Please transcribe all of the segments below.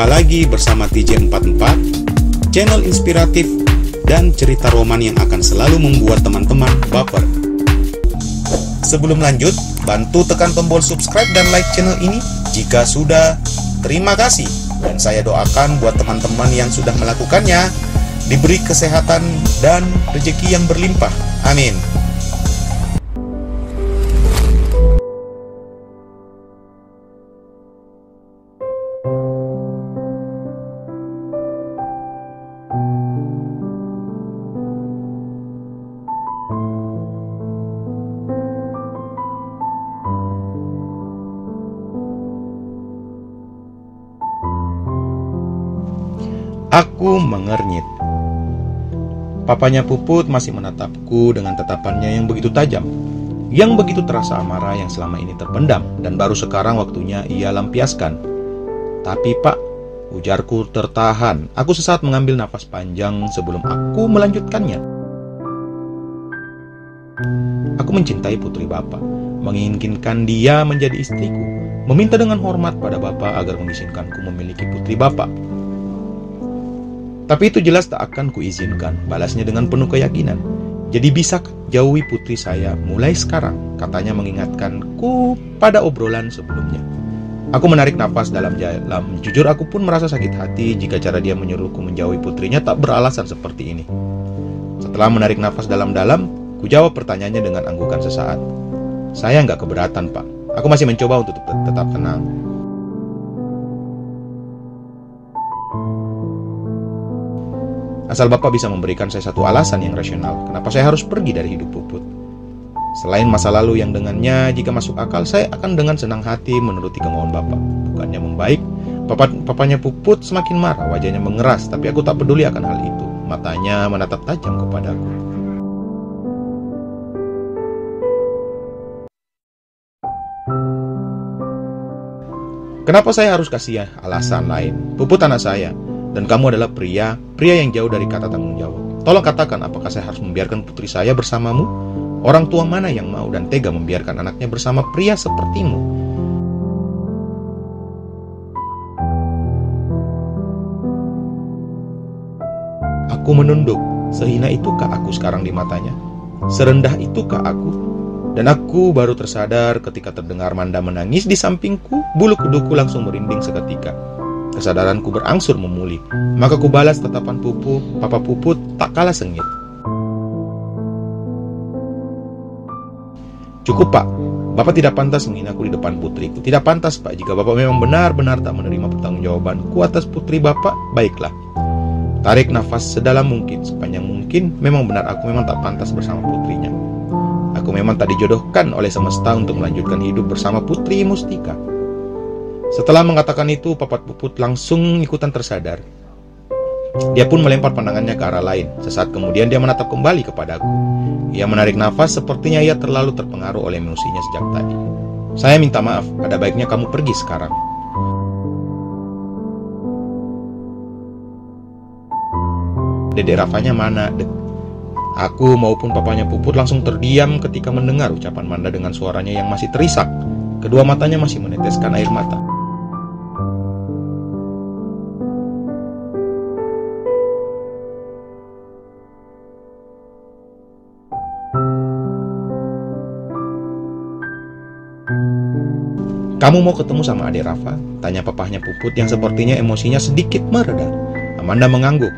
Jumpa lagi bersama TJ44, channel inspiratif dan cerita roman yang akan selalu membuat teman-teman baper. Sebelum lanjut, bantu tekan tombol subscribe dan like channel ini jika sudah. Terima kasih. Dan saya doakan buat teman-teman yang sudah melakukannya diberi kesehatan dan rezeki yang berlimpah. Amin. Aku mengernyit. Papanya Puput masih menatapku dengan tatapannya yang begitu tajam, yang begitu terasa amarah yang selama ini terpendam, dan baru sekarang waktunya ia lampiaskan. Tapi Pak, ujarku tertahan. Aku sesaat mengambil nafas panjang sebelum aku melanjutkannya. Aku mencintai putri Bapak, menginginkan dia menjadi istriku, meminta dengan hormat pada Bapak agar mengizinkanku memiliki putri Bapak. Tapi itu jelas tak akan kuizinkan, balasnya dengan penuh keyakinan. Jadi bisakah jauhi putri saya mulai sekarang? Katanya mengingatkanku pada obrolan sebelumnya. Aku menarik nafas dalam-dalam. Jujur aku pun merasa sakit hati jika cara dia menyuruhku menjauhi putrinya tak beralasan seperti ini. Setelah menarik nafas dalam-dalam, ku jawab pertanyaannya dengan anggukan sesaat. Saya nggak keberatan, Pak. Aku masih mencoba untuk tetap tenang. Asal Bapak bisa memberikan saya satu alasan yang rasional, kenapa saya harus pergi dari hidup Puput. Selain masa lalu yang dengannya, jika masuk akal, saya akan dengan senang hati menuruti kemauan Bapak. Bukannya membaik, papanya Puput semakin marah, wajahnya mengeras, tapi aku tak peduli akan hal itu. Matanya menatap tajam kepadaku. Kenapa saya harus kasih alasan lain? Puput anak saya. Dan kamu adalah pria yang jauh dari kata tanggung jawab. Tolong katakan, apakah saya harus membiarkan putri saya bersamamu? Orang tua mana yang mau dan tega membiarkan anaknya bersama pria sepertimu? Aku menunduk. Sehina itukah aku sekarang di matanya? Serendah itukah aku? Dan aku baru tersadar ketika terdengar Manda menangis di sampingku. Bulu kuduku langsung merinding seketika. Kesadaranku berangsur memulih. Maka ku balas tatapan Papa Puput tak kalah sengit. Cukup, Pak. Bapak tidak pantas menghinaku di depan putriku. Tidak pantas, Pak. Jika Bapak memang benar-benar tak menerima pertanggungjawabanku atas putri Bapak, baiklah. Tarik nafas sedalam mungkin, sepanjang mungkin. Memang benar aku memang tak pantas bersama putrinya. Aku memang tak dijodohkan oleh semesta untuk melanjutkan hidup bersama Putri Mustika. Setelah mengatakan itu, Papa Puput langsung ikutan tersadar. Dia pun melempar pandangannya ke arah lain. Sesaat kemudian dia menatap kembali kepadaku. Ia menarik nafas, sepertinya ia terlalu terpengaruh oleh emosinya sejak tadi. Saya minta maaf, ada baiknya kamu pergi sekarang. Dedek Rafanya mana, Dek? Aku maupun papanya Puput langsung terdiam ketika mendengar ucapan Manda dengan suaranya yang masih terisak. Kedua matanya masih meneteskan air mata. Kamu mau ketemu sama adik Rafa? Tanya papahnya Puput yang sepertinya emosinya sedikit mereda. Amanda mengangguk.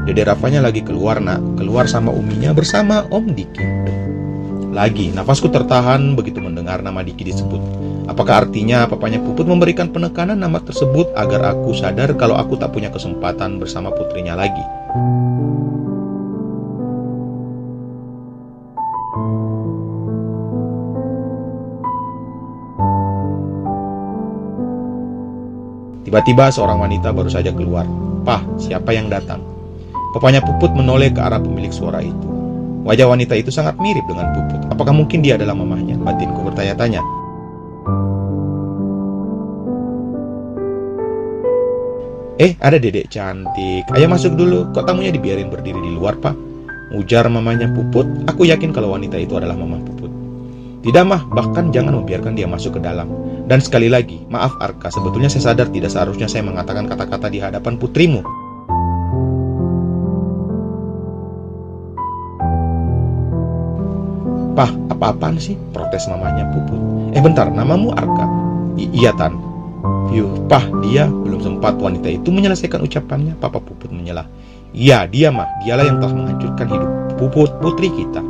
Dede Rafanya lagi keluar, Nak. Keluar sama uminya bersama Om Diki. Lagi, nafasku tertahan begitu mendengar nama Diki disebut. Apakah artinya papanya Puput memberikan penekanan nama tersebut agar aku sadar kalau aku tak punya kesempatan bersama putrinya lagi? Tiba-tiba seorang wanita baru saja keluar. Pah, siapa yang datang? Papanya Puput menoleh ke arah pemilik suara itu. Wajah wanita itu sangat mirip dengan Puput. Apakah mungkin dia adalah mamahnya? Batinku bertanya-tanya. Ada dedek cantik. Ayo masuk dulu, kok tamunya dibiarin berdiri di luar, Pak? Ujar mamanya Puput. Aku yakin kalau wanita itu adalah mama Puput. Tidak, Mah, bahkan jangan membiarkan dia masuk ke dalam. Dan sekali lagi, maaf Arka, sebetulnya saya sadar tidak seharusnya saya mengatakan kata-kata di hadapan putrimu. Pah, apa-apaan sih? Protes mamanya Puput. Bentar, namamu Arka? Iya, Tan. Pah, dia belum sempat wanita itu menyelesaikan ucapannya. Papa Puput menyelah. Iya, dia, Mah. Dialah yang telah menghancurkan hidup Puput, putri kita.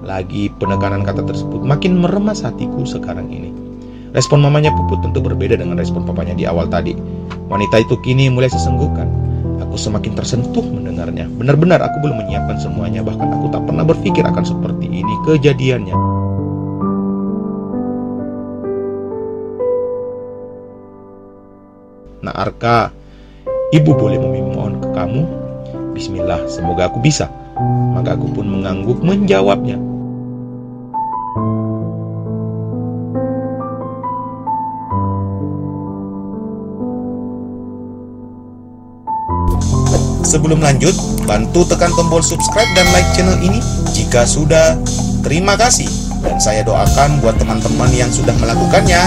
Lagi penekanan kata tersebut makin meremas hatiku sekarang ini. Respon mamanya Puput tentu berbeda dengan respon papanya di awal tadi. Wanita itu kini mulai sesenggukan. Aku semakin tersentuh mendengarnya. Benar-benar aku belum menyiapkan semuanya. Bahkan aku tak pernah berpikir akan seperti ini kejadiannya. Nah Arka, ibu boleh memohon ke kamu? Bismillah, semoga aku bisa. Maka aku pun mengangguk menjawabnya. Sebelum lanjut, bantu tekan tombol subscribe dan like channel ini jika sudah. Terima kasih. Dan saya doakan buat teman-teman yang sudah melakukannya,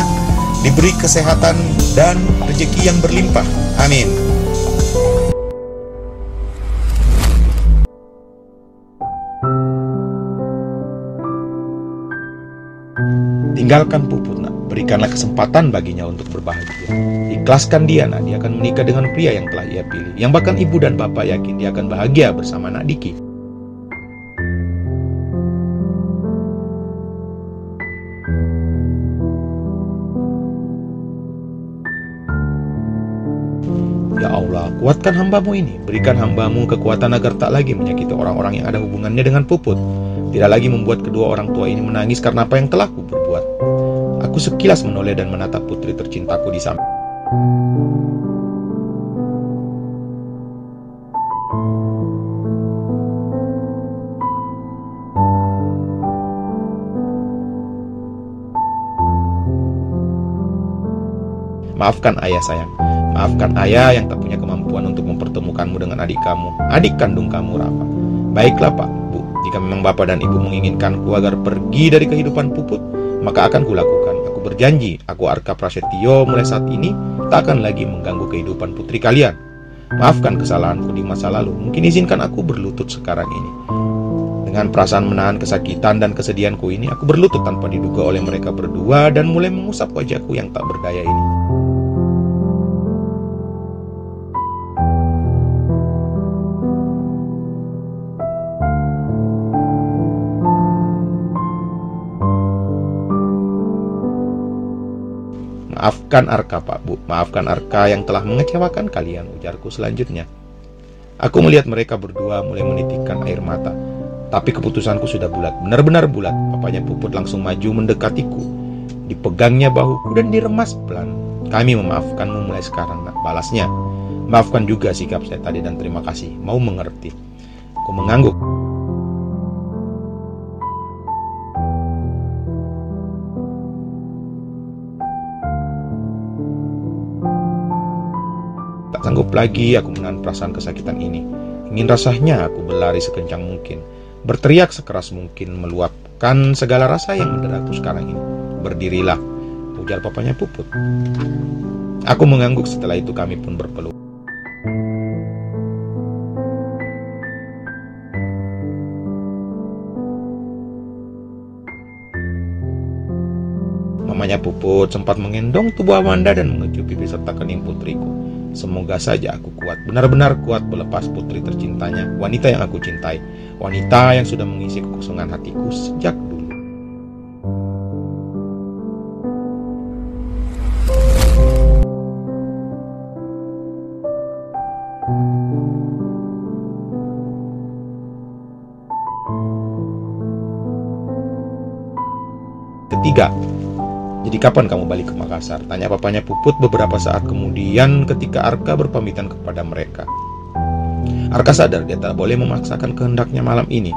diberi kesehatan dan rezeki yang berlimpah. Amin. Tinggalkan Puput, nak. Berikanlah kesempatan baginya untuk berbahagia. Ikhlaskan dia, nak. Dia akan menikah dengan pria yang telah ia pilih, yang bahkan ibu dan bapak yakin dia akan bahagia bersama nak Diki. Ya Allah, kuatkan hambamu ini. Berikan hambamu kekuatan agar tak lagi menyakiti orang-orang yang ada hubungannya dengan Puput. Tidak lagi membuat kedua orang tua ini menangis karena apa yang telah ku berbuat. Aku sekilas menoleh dan menatap putri tercintaku di samping. Maafkan ayah sayang. Maafkan ayah yang tak punya kemampuan untuk mempertemukanmu dengan adik kamu, adik kandung kamu Rafa. Baiklah Pak, Bu, jika memang Bapak dan Ibu menginginkanku agar pergi dari kehidupan Puput, maka akan kulakukan. Aku berjanji, aku Arka Prasetyo mulai saat ini tak akan lagi mengganggu kehidupan putri kalian. Maafkan kesalahanku di masa lalu. Mungkin izinkan aku berlutut sekarang ini. Dengan perasaan menahan kesakitan dan kesedihanku ini, aku berlutut tanpa diduga oleh mereka berdua dan mulai mengusap wajahku yang tak berdaya ini. Maafkan Arka Pak Bu, maafkan Arka yang telah mengecewakan kalian, ujarku selanjutnya. Aku melihat mereka berdua mulai menitikkan air mata. Tapi keputusanku sudah bulat, benar-benar bulat. Papanya Puput langsung maju mendekatiku. Dipegangnya bahuku dan diremas pelan. Kami memaafkanmu mulai sekarang, nak, balasnya. Maafkan juga sikap saya tadi dan terima kasih, mau mengerti. Aku mengangguk. Tak sanggup lagi aku menahan perasaan kesakitan ini. Ingin rasanya aku berlari sekencang mungkin, berteriak sekeras mungkin, meluapkan segala rasa yang menderaku sekarang ini. Berdirilah, ujar papanya Puput. Aku mengangguk. Setelah itu kami pun berpeluk. Mamanya Puput sempat mengendong tubuh Amanda dan mengecup pipi serta kening putriku. Semoga saja aku kuat, benar-benar kuat melepas putri tercintanya, wanita yang aku cintai, wanita yang sudah mengisi kekosongan hatiku sejak dulu. Ketiga, jadi kapan kamu balik ke Makassar? Tanya papanya Puput beberapa saat kemudian ketika Arka berpamitan kepada mereka. Arka sadar dia tak boleh memaksakan kehendaknya malam ini.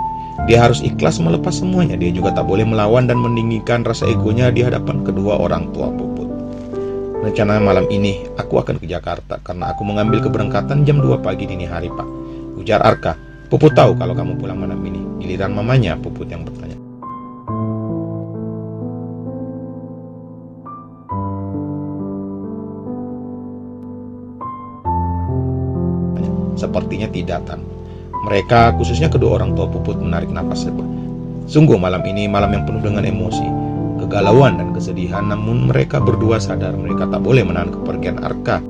Dia harus ikhlas melepas semuanya. Dia juga tak boleh melawan dan meninggikan rasa egonya di hadapan kedua orang tua Puput. Rencana malam ini aku akan ke Jakarta karena aku mengambil keberangkatan jam 2 pagi dini hari, Pak, ujar Arka. Puput tahu kalau kamu pulang malam ini. Giliran mamanya Puput yang bertanya. Sepertinya tidak, Tan. Mereka, khususnya kedua orang tua Puput, menarik napas lebar. Sungguh malam ini malam yang penuh dengan emosi, kegalauan dan kesedihan. Namun mereka berdua sadar mereka tak boleh menahan kepergian Arka.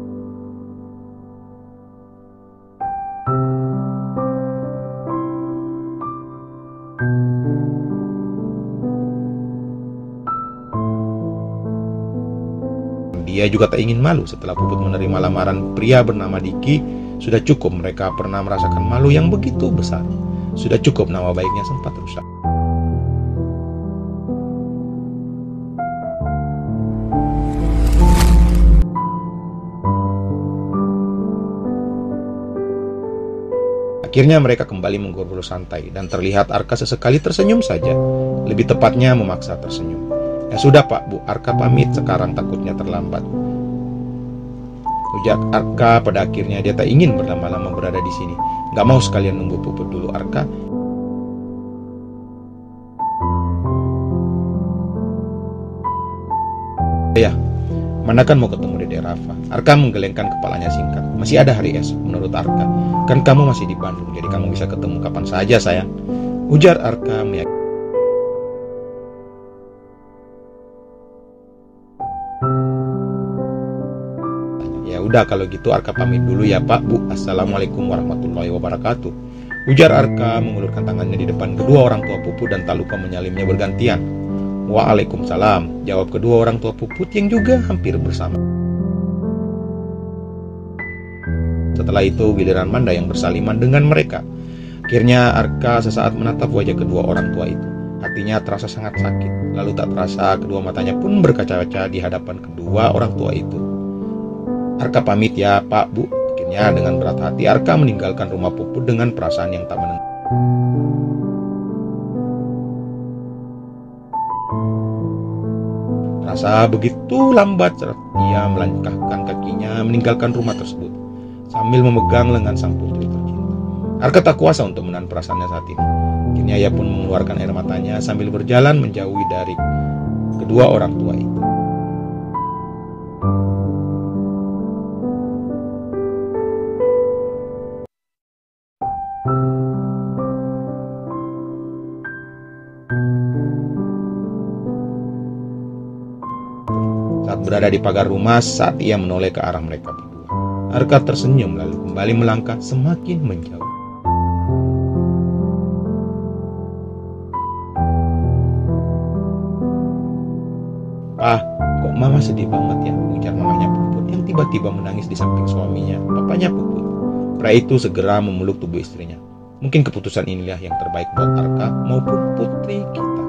Dia juga tak ingin malu setelah Puput menerima lamaran pria bernama Diki. Sudah cukup mereka pernah merasakan malu yang begitu besar. Sudah cukup nama baiknya sempat rusak. Akhirnya mereka kembali mengobrol santai dan terlihat Arka sesekali tersenyum saja. Lebih tepatnya memaksa tersenyum. Ya sudah, Pak, Bu, Arka pamit sekarang, takutnya terlambat, ujar Arka. Pada akhirnya dia tak ingin berlama-lama berada di sini. Gak mau sekalian nunggu Puput dulu, Arka. Ya, mana kan mau ketemu Dede Rafa? Arka menggelengkan kepalanya singkat. Masih ada hari esok menurut Arka. Kan kamu masih di Bandung, jadi kamu bisa ketemu kapan saja, sayang, ujar Arka meyakinkan. Udah kalau gitu Arka pamit dulu ya, Pak, Bu. Assalamualaikum warahmatullahi wabarakatuh, ujar Arka mengulurkan tangannya di depan kedua orang tua Puput dan tak lupa menyalimnya bergantian. Waalaikumsalam, jawab kedua orang tua Puput yang juga hampir bersama. Setelah itu giliran Manda yang bersaliman dengan mereka. Akhirnya Arka sesaat menatap wajah kedua orang tua itu. Hatinya terasa sangat sakit. Lalu tak terasa kedua matanya pun berkaca-kaca di hadapan kedua orang tua itu. Arka pamit ya, Pak, Bu. Akhirnya dengan berat hati Arka meninggalkan rumah Puput dengan perasaan yang tak menentu. Rasa begitu lambat saat ia melangkahkan kakinya meninggalkan rumah tersebut sambil memegang lengan sang putri tercinta. Arka tak kuasa untuk menahan perasaannya saat ini. Akhirnya ia pun mengeluarkan air matanya sambil berjalan menjauhi dari kedua orang tua itu. Saat berada di pagar rumah, saat ia menoleh ke arah mereka berdua, Arka tersenyum lalu kembali melangkah semakin menjauh. "Ah, kok Mama sedih banget ya?" ujar mamanya Puput yang tiba-tiba menangis di samping suaminya, papanya Puput. Pria itu segera memeluk tubuh istrinya. Mungkin keputusan inilah yang terbaik buat Arka maupun putri kita.